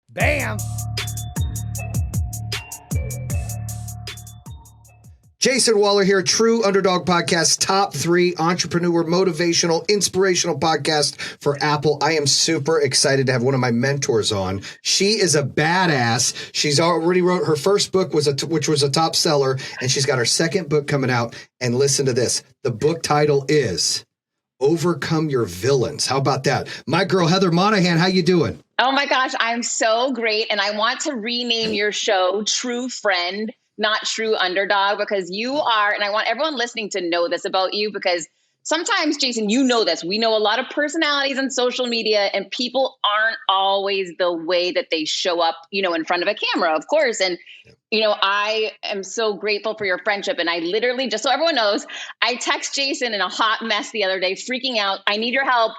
Bam! Jayson Waller here, True Underdog Podcast, top 3 entrepreneur, motivational, inspirational podcast for Apple. I am super excited to have one of my mentors on. She is a badass. She's already wrote her first book, which was a top seller, and she's got her second book coming out. And listen to this. The book title is Overcome Your Villains. How about that? My girl, Heather Monahan, how you doing? Oh my gosh, I'm so great. And I want to rename your show True Friend, not True Underdog, because you are, and I want everyone listening to know this about you, because sometimes, Jayson, you know this. We know a lot of personalities on social media, and people aren't always the way that they show up, in front of a camera, of course. And, I am so grateful for your friendship. And I literally, just so everyone knows, I text Jayson in a hot mess the other day, freaking out. I need your help.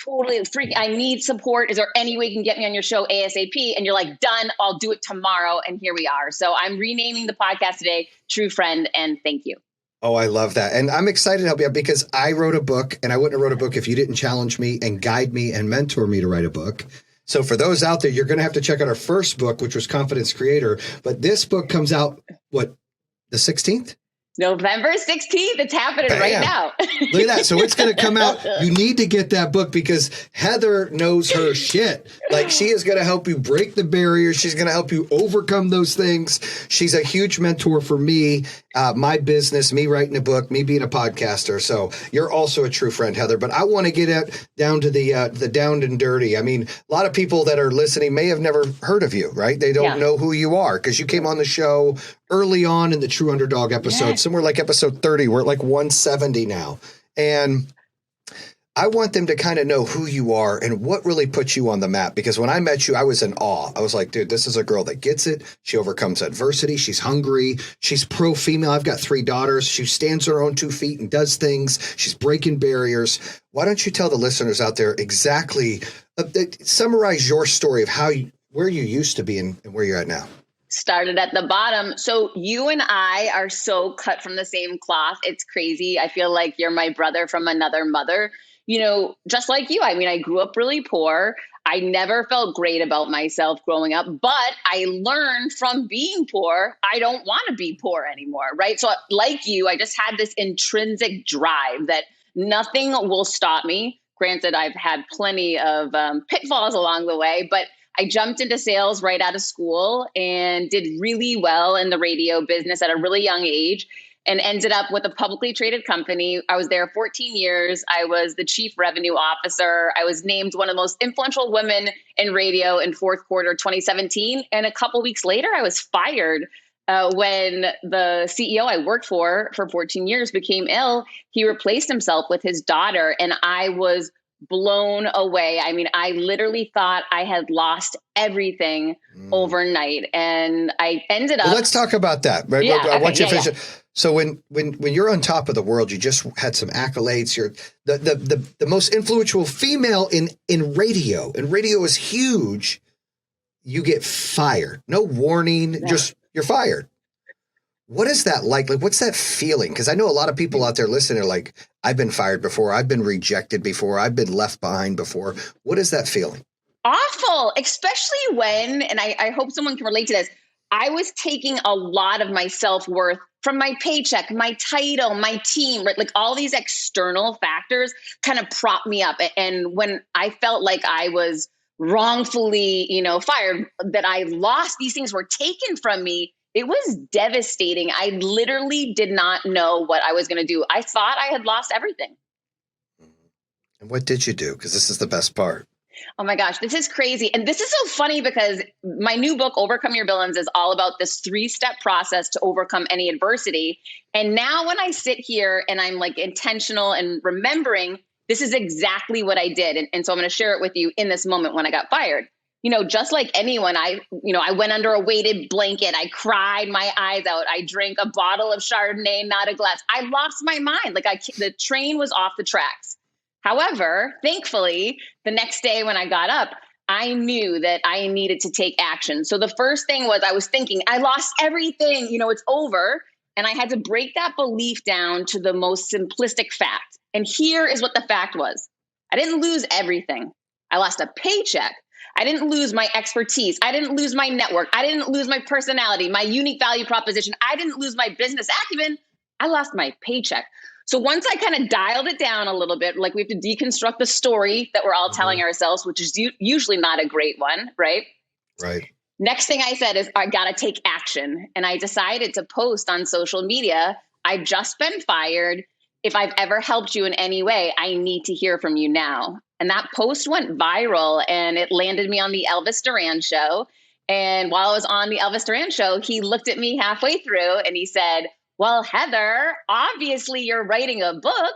Totally freaking. I need support. Is there any way you can get me on your show ASAP? And you're like, done. I'll do it tomorrow. And here we are. So I'm renaming the podcast today, True Friend. And thank you. Oh, I love that. And I'm excited to help you out because I wrote a book, and I wouldn't have wrote a book if you didn't challenge me and guide me and mentor me to write a book. So for those out there, you're going to have to check out our first book, which was Confidence Creator. But this book comes out, the 16th? November 16th. It's happening right now. Look at that. So it's going to come out. You need to get that book because Heather knows her shit. Like, she is going to help you break the barriers. She's going to help you overcome those things. She's a huge mentor for me, my business, me writing a book, me being a podcaster. So you're also a true friend, Heather. But I want to get it down to the down and dirty. I mean, a lot of people that are listening may have never heard of you, right? They don't know who you are because you came on the show early on in the True Underdog episode, somewhere like episode 30. We're at like 170 now. And I want them to kind of know who you are and what really puts you on the map. Because when I met you, I was in awe. I was like, dude, this is a girl that gets it. She overcomes adversity. She's hungry. She's pro-female. I've got 3 daughters. She stands on her own 2 feet and does things. She's breaking barriers. Why don't you tell the listeners out there exactly, summarize your story of where you used to be and where you're at now? Started at the bottom. So you and I are so cut from the same cloth. It's crazy. I feel like you're my brother from another mother. Just like you. I mean, I grew up really poor. I never felt great about myself growing up, but I learned from being poor, I don't want to be poor anymore, right? So like you, I just had this intrinsic drive that nothing will stop me. Granted, I've had plenty of pitfalls along the way, but I jumped into sales right out of school and did really well in the radio business at a really young age and ended up with a publicly traded company. I was there 14 years. I was the chief revenue officer. I was named one of the most influential women in radio in fourth quarter 2017. And a couple weeks later, I was fired when the CEO I worked for 14 years became ill. He replaced himself with his daughter, and I was blown away. I mean, I literally thought I had lost everything overnight, and I ended up. Well, let's talk about that. Right? Yeah, I want you to finish yeah. it. So when you're on top of the world, you just had some accolades. You're the most influential female in radio, and radio is huge. You get fired, no warning, just you're fired. What is that like? Like, what's that feeling? Because I know a lot of people out there listening are like, I've been fired before. I've been rejected before. I've been left behind before. What is that feeling? Awful, especially when, and I hope someone can relate to this, I was taking a lot of my self-worth from my paycheck, my title, my team, right? Like all these external factors kind of prop me up. And when I felt like I was wrongfully, fired, that I lost, these things were taken from me, it was devastating. I literally did not know what I was going to do. I thought I had lost everything. And what did you do? Because this is the best part. Oh my gosh, this is crazy. And this is so funny because my new book, Overcome Your Villains, is all about this 3-step process to overcome any adversity. And now when I sit here and I'm like intentional and remembering, this is exactly what I did. And so I'm going to share it with you in this moment when I got fired. Just like anyone, I went under a weighted blanket. I cried my eyes out. I drank a bottle of Chardonnay, not a glass. I lost my mind. The train was off the tracks. However, thankfully, the next day when I got up, I knew that I needed to take action. So the first thing was I was thinking, I lost everything, it's over. And I had to break that belief down to the most simplistic fact. And here is what the fact was. I didn't lose everything. I lost a paycheck. I didn't lose my expertise. I didn't lose my network. I didn't lose my personality, my unique value proposition. I didn't lose my business acumen. I lost my paycheck. So once I kind of dialed it down a little bit, like we have to deconstruct the story that we're all telling ourselves, which is usually not a great one, right? Right. Next thing I said is, I got to take action. And I decided to post on social media, I've just been fired. If I've ever helped you in any way, I need to hear from you now. And that post went viral and it landed me on the Elvis Duran show. And while I was on the Elvis Duran show, he looked at me halfway through and he said, well, Heather, obviously you're writing a book.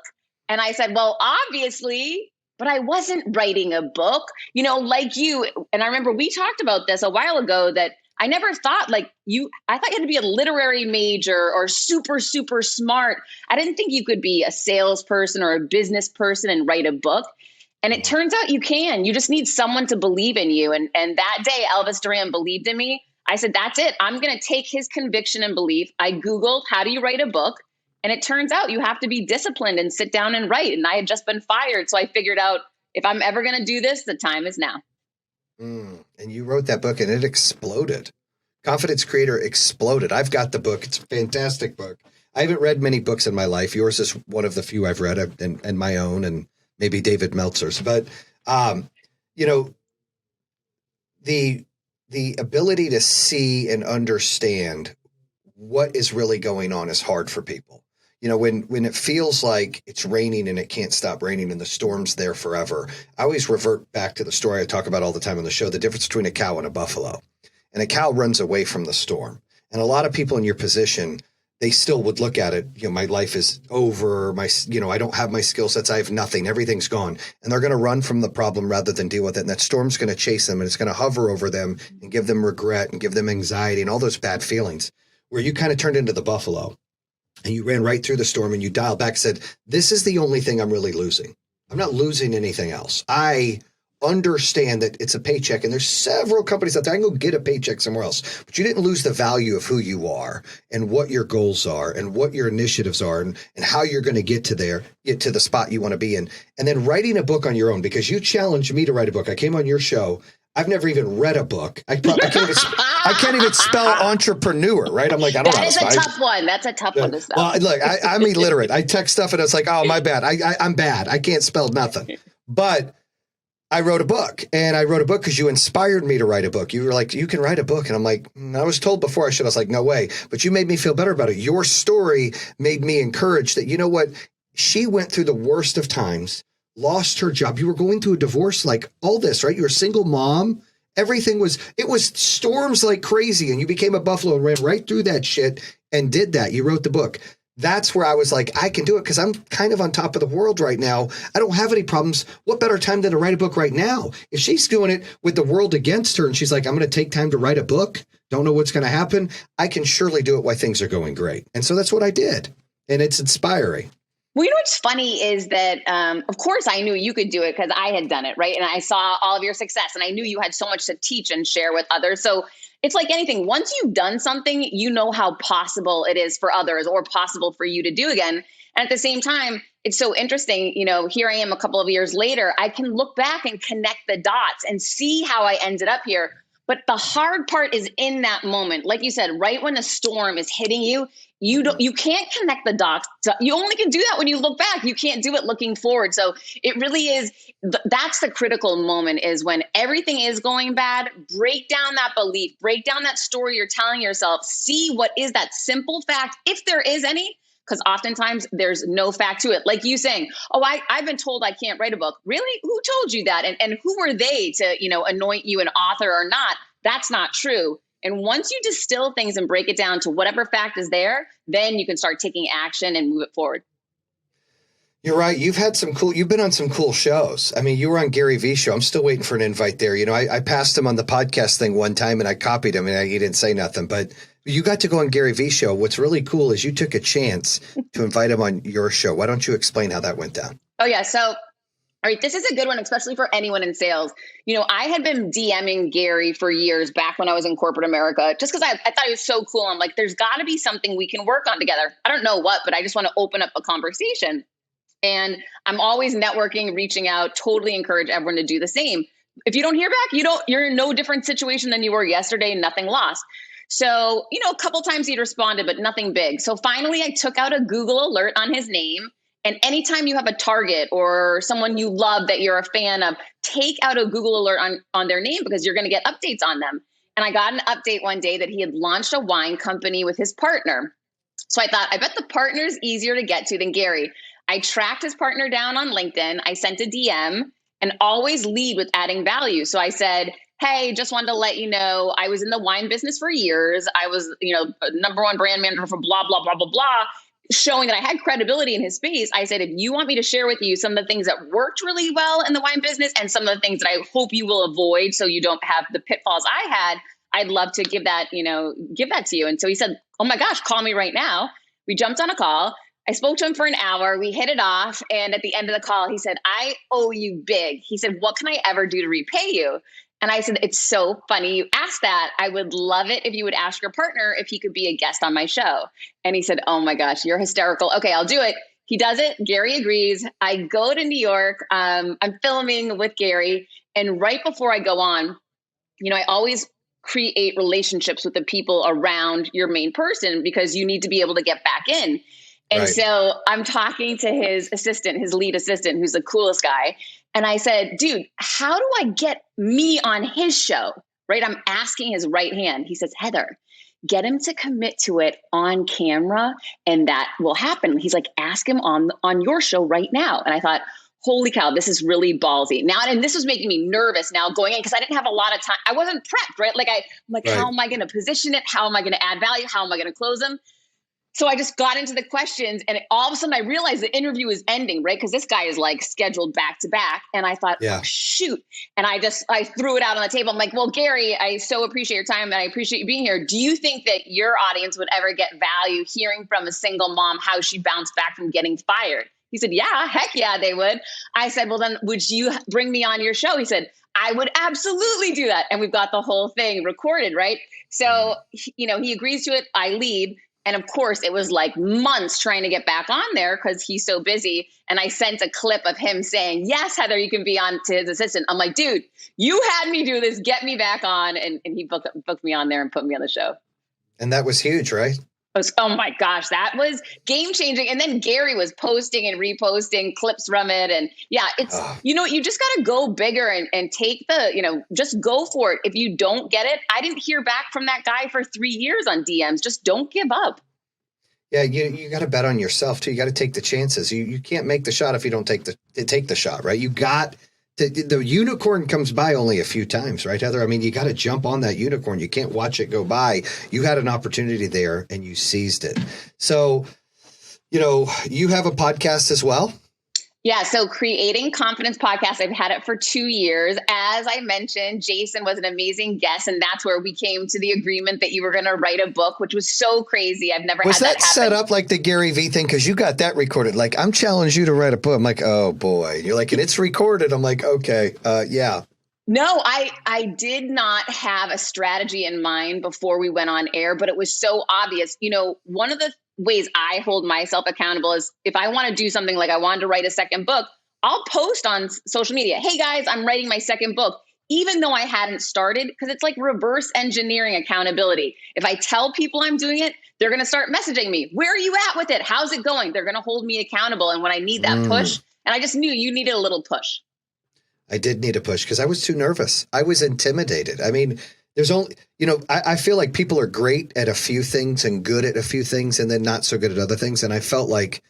And I said, well, obviously, but I wasn't writing a book, like you. And I remember we talked about this a while ago that I never thought I thought you had to be a literary major or super, super smart. I didn't think you could be a salesperson or a business person and write a book. And it turns out you can. You just need someone to believe in you. And that day, Elvis Duran believed in me. I said, that's it. I'm going to take his conviction and belief. I Googled, how do you write a book? And it turns out you have to be disciplined and sit down and write. And I had just been fired. So I figured out, if I'm ever going to do this, the time is now. And you wrote that book and it exploded. Confidence Creator exploded. I've got the book. It's a fantastic book. I haven't read many books in my life. Yours is one of the few I've read, and my own, and maybe David Meltzer's. But, the ability to see and understand what is really going on is hard for people. When it feels like it's raining and it can't stop raining and the storm's there forever, I always revert back to the story I talk about all the time on the show, the difference between a cow and a buffalo. And a cow runs away from the storm. And a lot of people in your position, they still would look at it, my life is over, I don't have my skill sets, I have nothing, everything's gone. And they're going to run from the problem rather than deal with it. And that storm's going to chase them and it's going to hover over them and give them regret and give them anxiety and all those bad feelings, where you kind of turned into the buffalo and you ran right through the storm and you dialed back and said, this is the only thing I'm really losing. I'm not losing anything else. I understand that it's a paycheck and there's several companies out there. I can go get a paycheck somewhere else, but you didn't lose the value of who you are and what your goals are and what your initiatives are and how you're going to get to the spot you want to be in. And then writing a book on your own, because you challenged me to write a book. I came on your show. I've never even read a book. I can't even spell entrepreneur, right? I'm like, I don't know. That is a tough one. That's a tough one to spell. Well, look, I'm illiterate. I text stuff and it's like, oh, my bad. I'm bad. I can't spell nothing. But I wrote a book, and I wrote a book because you inspired me to write a book. You were like, you can write a book. And I'm like, I was told before I should. I was like, no way. But you made me feel better about it. Your story made me encouraged that, you know what? She went through the worst of times, lost her job. You were going through a divorce, like all this, right? You're a single mom. It was storms like crazy. And you became a buffalo and ran right through that shit and did that. You wrote the book. That's where I was like, I can do it because I'm kind of on top of the world right now. I don't have any problems. What better time than to write a book right now? If she's doing it with the world against her and she's like, I'm going to take time to write a book, don't know what's going to happen, I can surely do it while things are going great. And so that's what I did. And it's inspiring. Well, what's funny is that, of course, I knew you could do it because I had done it, right? And I saw all of your success and I knew you had so much to teach and share with others. So it's like anything. Once you've done something, you know how possible it is for others or possible for you to do again. And at the same time, it's so interesting. Here I am a couple of years later, I can look back and connect the dots and see how I ended up here. But the hard part is in that moment. Like you said, right when a storm is hitting you, you can't connect the dots. You only can do that when you look back. You can't do it looking forward. So it really is, that's the critical moment, is when everything is going bad. Break down that belief, break down that story you're telling yourself, see what is that simple fact, if there is any, because oftentimes there's no fact to it. Like you saying, oh, I've been told I can't write a book. Really? Who told you that? And who were they to, anoint you an author or not? That's not true. And once you distill things and break it down to whatever fact is there, then you can start taking action and move it forward. You're right. You've been on some cool shows. I mean, you were on Gary Vee's show. I'm still waiting for an invite there. I passed him on the podcast thing one time and I copied him and he didn't say nothing, but you got to go on Gary Vee's show. What's really cool is you took a chance to invite him on your show. Why don't you explain how that went down? Oh yeah. So, all right, this is a good one, especially for anyone in sales. I had been DMing Gary for years back when I was in corporate America, just because I thought he was so cool. I'm like, there's got to be something we can work on together. I don't know what, but I just want to open up a conversation. And I'm always networking, reaching out, totally encourage everyone to do the same. if you don't hear back, you're in no different situation than you were yesterday, nothing lost. So, a couple times he'd responded, but nothing big. So finally I took out a Google alert on his name. And anytime you have a target or someone you love that you're a fan of, take out a Google alert on their name, because you're going to get updates on them. And I got an update one day that he had launched a wine company with his partner. So I thought, I bet the partner's easier to get to than Gary. I tracked his partner down on LinkedIn. I sent a DM, and always lead with adding value. So I said, hey, just wanted to let you know, I was in the wine business for years. I was, number one brand manager for blah, blah, blah, blah, blah, showing that I had credibility in his space. I said, if you want me to share with you some of the things that worked really well in the wine business and some of the things that I hope you will avoid so you don't have the pitfalls I had, I'd love to give that to you. And so he said, oh my gosh, call me right now. We jumped on a call. I spoke to him for an hour. We hit it off. And at the end of the call, he said, I owe you big. He said, what can I ever do to repay you? And I said, it's so funny you asked that. I would love it if you would ask your partner if he could be a guest on my show. And he said, oh my gosh, you're hysterical. Okay, I'll do it. He does it. Gary agrees. I go to New York. I'm filming with Gary. And right before I go on, I always create relationships with the people around your main person, because you need to be able to get back in. And Right. so I'm talking to his lead assistant, who's the coolest guy. And I said, dude, how do I get me on his show? Right? I'm asking his right hand. He says, Heather, get him to commit to it on camera, and that will happen. He's like, ask him on your show right now. And I thought, holy cow, this is really ballsy. Now, and this was making me nervous now going in, because I didn't have a lot of time. I wasn't prepped, right? I'm like, Right. how am I going to position it? How am I going to add value? How am I going to close them? So I just got into the questions, and all of a sudden I realized the interview is ending, right? Because this guy is like scheduled back to back. And I thought, Yeah. oh, shoot. And I threw it out on the table. I'm like, well, Gary, I so appreciate your time and I appreciate you being here. Do you think that your audience would ever get value hearing from a single mom how she bounced back from getting fired? He said, yeah, heck yeah, they would. I said, well, then would you bring me on your show? He said, I would absolutely do that. And we've got the whole thing recorded, right? So, he agrees to it. I lead. And of course, it was like months trying to get back on there because he's so busy. And I sent a clip of him saying, yes, Heather, you can be on, to his assistant. I'm like, dude, you had me do this. Get me back on. And he booked me on there and put me on the show. And that was huge, right? Oh my gosh, that was game changing. And then Gary was posting and reposting clips from it. And yeah, it's, you just got to go bigger and take just go for it. If you don't get it, I didn't hear back from that guy for 3 years on DMs. Just don't give up. Yeah, you got to bet on yourself too. You got to take the chances. You can't make the shot if you don't take the shot, right? You got the unicorn comes by only a few times, right, Heather? I mean, you got to jump on that unicorn. You can't watch it go by. You had an opportunity there and you seized it. So, you have a podcast as well. Yeah. So Creating Confidence Podcast, I've had it for 2 years. As I mentioned, Jayson was an amazing guest. And that's where we came to the agreement that you were going to write a book, which was so crazy. I've never had that happen. Was that set up like the Gary Vee thing? Because you got that recorded. Like, I'm challenging you to write a book. I'm like, oh boy. You're like, and it's recorded. I'm like, okay. Yeah. No, I did not have a strategy in mind before we went on air, but it was so obvious. One of the ways I hold myself accountable is if I want to do something like I wanted to write a second book, I'll post on social media, hey guys, I'm writing my second book, even though I hadn't started, because it's like reverse engineering accountability. If I tell people I'm doing it, they're going to start messaging me. Where are you at with it? How's it going? They're going to hold me accountable. And when I need that push, and I just knew you needed a little push. I did need a push because I was too nervous. I was intimidated. I mean, there's only, I feel like people are great at a few things and good at a few things and then not so good at other things. And I felt like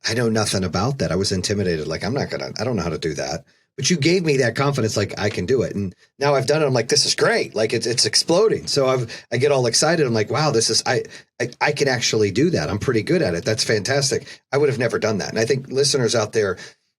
I know nothing about that. I was intimidated. Like, I don't know how to do that. But you gave me that confidence, like I can do it. And now I've done it. I'm like, this is great. Like it's exploding. So I get all excited. I'm like, wow, I can actually do that. I'm pretty good at it. That's fantastic. I would have never done that. And I think listeners out there,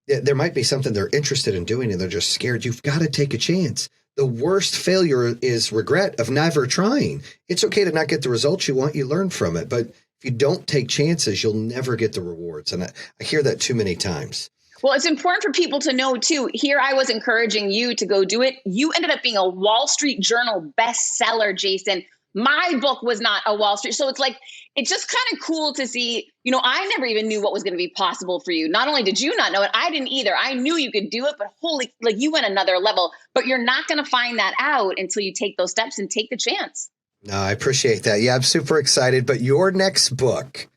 there might be something they're interested in doing and they're just scared. You've got to take a chance. The worst failure is regret of never trying. It's okay to not get the results you want. You learn from it. But if you don't take chances, you'll never get the rewards. And I hear that too many times. Well, it's important for people to know, too. Here I was encouraging you to go do it. You ended up being a Wall Street Journal bestseller, Jayson. My book was not a Wall Street. So it's like, it's just kind of cool to see, I never even knew what was going to be possible for you. Not only did you not know it, I didn't either. I knew you could do it, but you went another level, but you're not going to find that out until you take those steps and take the chance. No, I appreciate that. Yeah, I'm super excited. But your next book,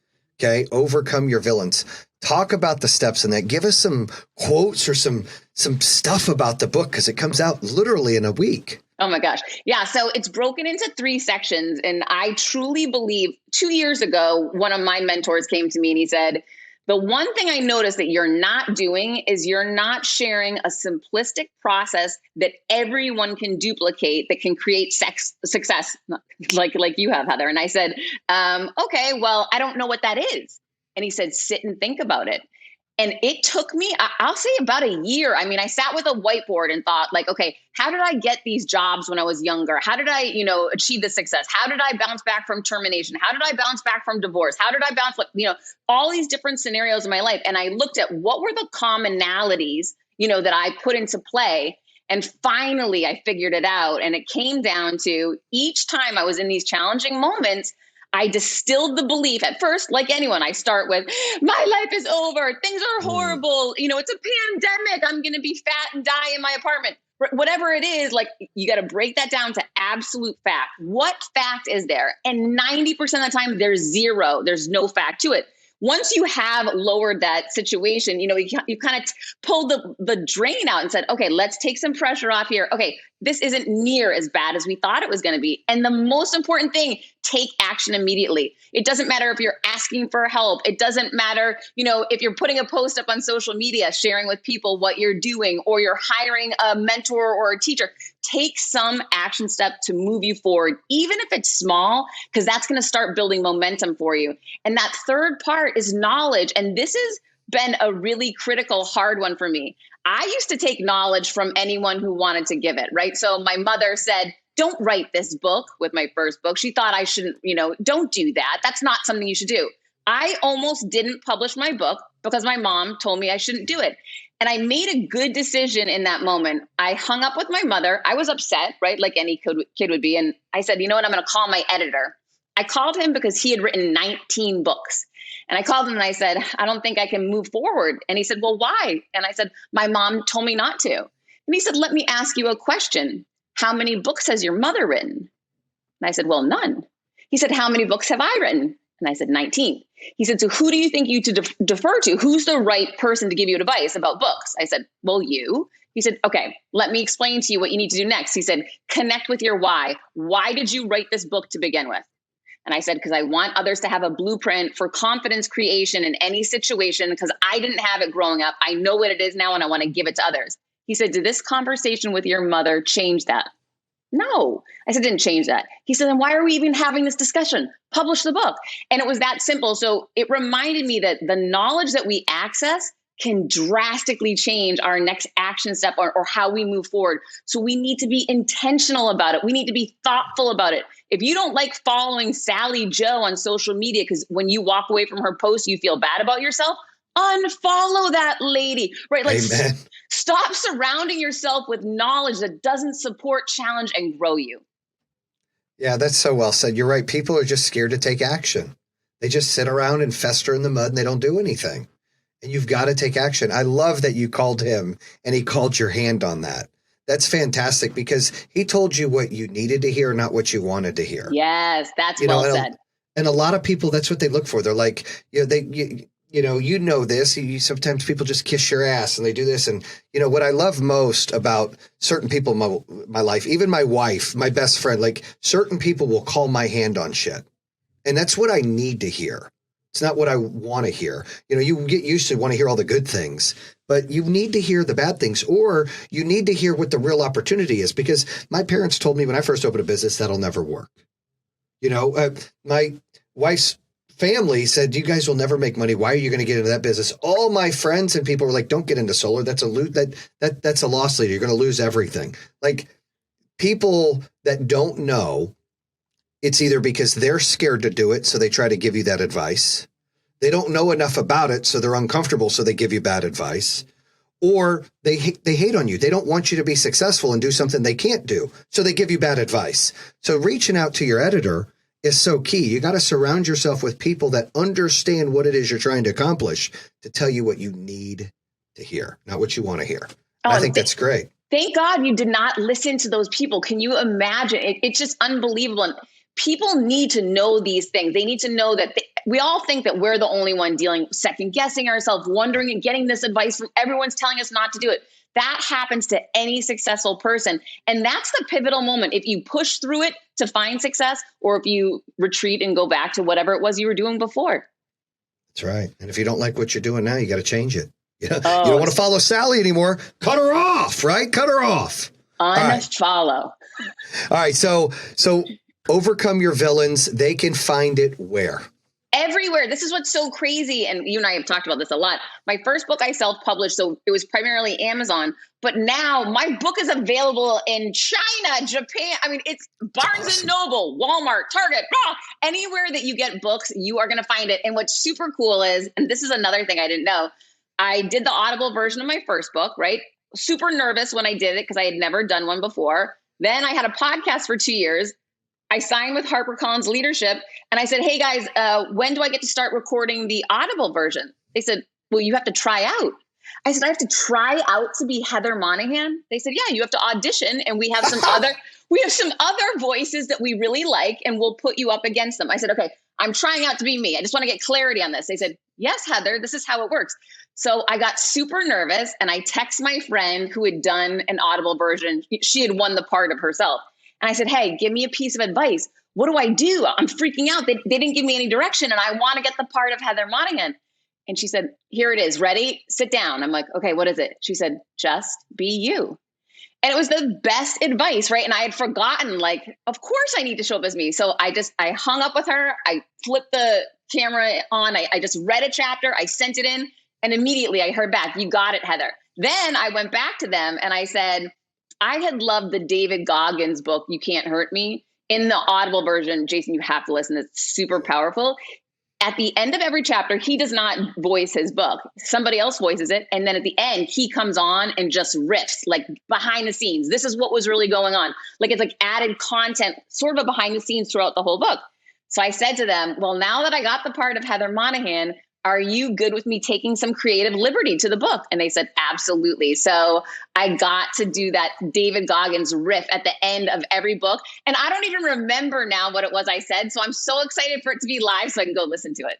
okay, Overcome Your Villains. Talk about the steps in that. Give us some quotes or some stuff about the book, because it comes out literally in a week. Oh my gosh. Yeah. So it's broken into 3 sections. And I truly believe 2 years ago, one of my mentors came to me and he said, the one thing I noticed that you're not doing is you're not sharing a simplistic process that everyone can duplicate, that can create success like you have, Heather. And I said, okay, well, I don't know what that is. And he said, sit and think about it. And it took me, I'll say about a year. I mean, I sat with a whiteboard and thought like, okay, how did I get these jobs when I was younger? How did I, achieve the success? How did I bounce back from termination? How did I bounce back from divorce? How did I bounce, all these different scenarios in my life. And I looked at what were the commonalities, that I put into play. And finally, I figured it out. And it came down to each time I was in these challenging moments, I distilled the belief at first, like anyone, I start with, my life is over. Things are horrible. It's a pandemic. I'm going to be fat and die in my apartment. Whatever it is, like you got to break that down to absolute fact. What fact is there? And 90% of the time there's zero. There's no fact to it. Once you have lowered that situation, you kind of pulled the drain out and said, okay, let's take some pressure off here. Okay, this isn't near as bad as we thought it was going to be. And the most important thing, take action immediately. It doesn't matter if you're asking for help. It doesn't matter, if you're putting a post up on social media, sharing with people what you're doing, or you're hiring a mentor or a teacher. Take some action step to move you forward, even if it's small, because that's going to start building momentum for you. And that third part is knowledge. And this has been a really critical, hard one for me. I used to take knowledge from anyone who wanted to give it, right? So my mother said, don't write this book with my first book. She thought I shouldn't, don't do that. That's not something you should do. I almost didn't publish my book because my mom told me I shouldn't do it. And I made a good decision in that moment. I hung up with my mother. I was upset, right? Like any kid would be. And I said, you know what? I'm going to call my editor. I called him because he had written 19 books. And I called him and I said, I don't think I can move forward. And he said, well, why? And I said, my mom told me not to. And he said, let me ask you a question. How many books has your mother written? And I said, well, none. He said, how many books have I written? And I said, 19. He said, so who do you think you to defer to? Who's the right person to give you advice about books? I said, well, you. He said, okay, let me explain to you what you need to do next. He said, connect with your why. Why did you write this book to begin with? And I said, because I want others to have a blueprint for confidence creation in any situation, because I didn't have it growing up. I know what it is now, and I want to give it to others. He said, did this conversation with your mother change that? No. I said, didn't change that. He said, then why are we even having this discussion? Publish the book. And it was that simple. So it reminded me that the knowledge that we access can drastically change our next action step or how we move forward. So we need to be intentional about it. We need to be thoughtful about it. If you don't like following Sally Joe on social media, because when you walk away from her post, you feel bad about yourself, unfollow that lady, right? Like, Amen. Stop surrounding yourself with knowledge that doesn't support, challenge, and grow you. Yeah, that's so well said. You're right. People are just scared to take action. They just sit around and fester in the mud and they don't do anything. And you've got to take action. I love that you called him and he called your hand on that. That's fantastic because he told you what you needed to hear, not what you wanted to hear. Yes, that's well said. And a lot of people, that's what they look for. They're like, you know this. Sometimes people just kiss your ass and they do this. And, what I love most about certain people in my life, even my wife, my best friend, like certain people will call my hand on shit. And that's what I need to hear. It's not what I want to hear. You get used to want to hear all the good things, but you need to hear the bad things, or you need to hear what the real opportunity is. Because my parents told me when I first opened a business, that'll never work. My wife's family said, you guys will never make money. Why are you going to get into that business? All my friends and people were like, don't get into solar. That's a loss leader. You're going to lose everything. Like people that don't know, it's either because they're scared to do it, so they try to give you that advice. They don't know enough about it, so they're uncomfortable, so they give you bad advice. or they hate on you. They don't want you to be successful and do something they can't do. So they give you bad advice. So reaching out to your editor is so key. You got to surround yourself with people that understand what it is you're trying to accomplish to tell you what you need to hear, not what you want to hear. I think that's great. Thank God you did not listen to those people. Can you imagine? It's just unbelievable. And people need to know these things. They need to know that we all think that we're the only one second guessing ourselves, wondering and getting this advice from everyone's telling us not to do it. That happens to any successful person. And that's the pivotal moment. If you push through it to find success, or if you retreat and go back to whatever it was you were doing before. That's right. And if you don't like what you're doing now, you got to change it. You don't want to follow Sally anymore. Cut her off, right? Cut her off. Unfollow. All right. So overcome your villains. They can find it where? Everywhere. This is what's so crazy. And you and I have talked about this a lot. My first book I self-published, so it was primarily Amazon, but now my book is available in China, Japan. I mean, it's Barnes and Noble, Walmart, Target, anywhere that you get books, you are going to find it. And what's super cool is, and this is another thing I didn't know, I did the Audible version of my first book, right? Super nervous when I did it because I had never done one before. Then I had a podcast for 2 years. I signed with HarperCollins Leadership and I said, hey guys, when do I get to start recording the Audible version? They said, well, you have to try out. I said, I have to try out to be Heather Monahan. They said, yeah, you have to audition and we have some other voices that we really like and we'll put you up against them. I said, okay, I'm trying out to be me. I just want to get clarity on this. They said, yes, Heather, this is how it works. So I got super nervous and I text my friend who had done an Audible version. She had won the part of herself. And I said, hey, give me a piece of advice. What do I do? I'm freaking out. They didn't give me any direction and I want to get the part of Heather Monahan. And she said, here it is. Ready? Sit down. I'm like, okay, what is it? She said, just be you. And it was the best advice, right? And I had forgotten, like, of course I need to show up as me. So I hung up with her. I flipped the camera on. I just read a chapter. I sent it in and immediately I heard back, you got it, Heather. Then I went back to them and I said, I had loved the David Goggins book, You Can't Hurt Me. In the Audible version, Jayson, you have to listen. It's super powerful. At the end of every chapter, he does not voice his book. Somebody else voices it. And then at the end, he comes on and just riffs, like behind the scenes. This is what was really going on. Like it's like added content, sort of behind the scenes throughout the whole book. So I said to them, well, now that I got the part of Heather Monahan, are you good with me taking some creative liberty to the book? And they said, absolutely. So I got to do that David Goggins riff at the end of every book. And I don't even remember now what it was I said. So I'm so excited for it to be live so I can go listen to it.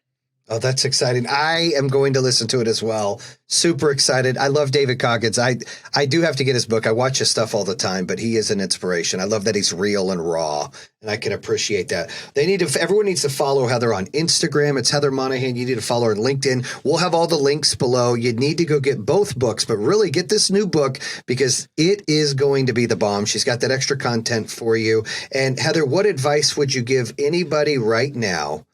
Oh, that's exciting. I am going to listen to it as well. Super excited. I love David Goggins. I do have to get his book. I watch his stuff all the time, but he is an inspiration. I love that he's real and raw, and I can appreciate that. Everyone needs to follow Heather on Instagram. It's Heather Monahan. You need to follow her on LinkedIn. We'll have all the links below. You need to go get both books, but really get this new book because it is going to be the bomb. She's got that extra content for you. And Heather, what advice would you give anybody right now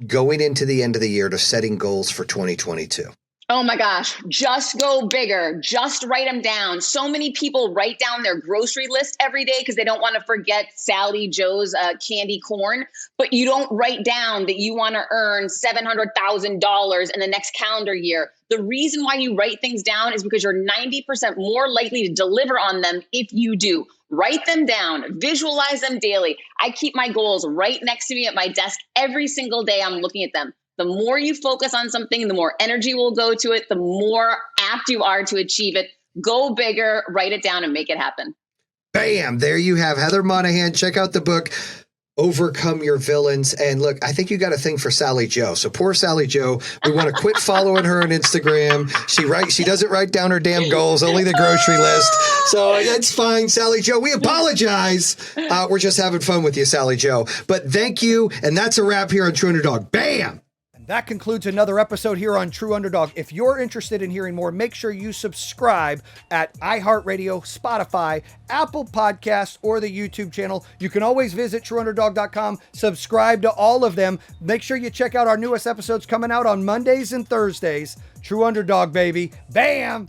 going into the end of the year to setting goals for 2022? Oh my gosh, just go bigger. Just write them down. So many people write down their grocery list every day because they don't want to forget Sally Joe's candy corn, but you don't write down that you want to earn $700,000 in the next calendar year. The reason why you write things down is because you're 90% more likely to deliver on them if you do. Write them down, visualize them daily. I keep my goals right next to me at my desk every single day. I'm looking at them. The more you focus on something, the more energy will go to it, the more apt you are to achieve it. Go bigger, write it down, and make it happen. Bam! There you have Heather Monahan. Check out the book, Overcome Your Villains. And look, I think you got a thing for Sally Joe. So poor Sally Joe, we want to quit following her on Instagram. She doesn't write down her damn goals, only the grocery list. So that's fine, Sally Joe. We apologize. We're just having fun with you, Sally Joe. But thank you. And that's a wrap here on True Underdog. Bam! That concludes another episode here on True Underdog. If you're interested in hearing more, make sure you subscribe at iHeartRadio, Spotify, Apple Podcasts, or the YouTube channel. You can always visit TrueUnderdog.com, subscribe to all of them. Make sure you check out our newest episodes coming out on Mondays and Thursdays. True Underdog, baby. Bam!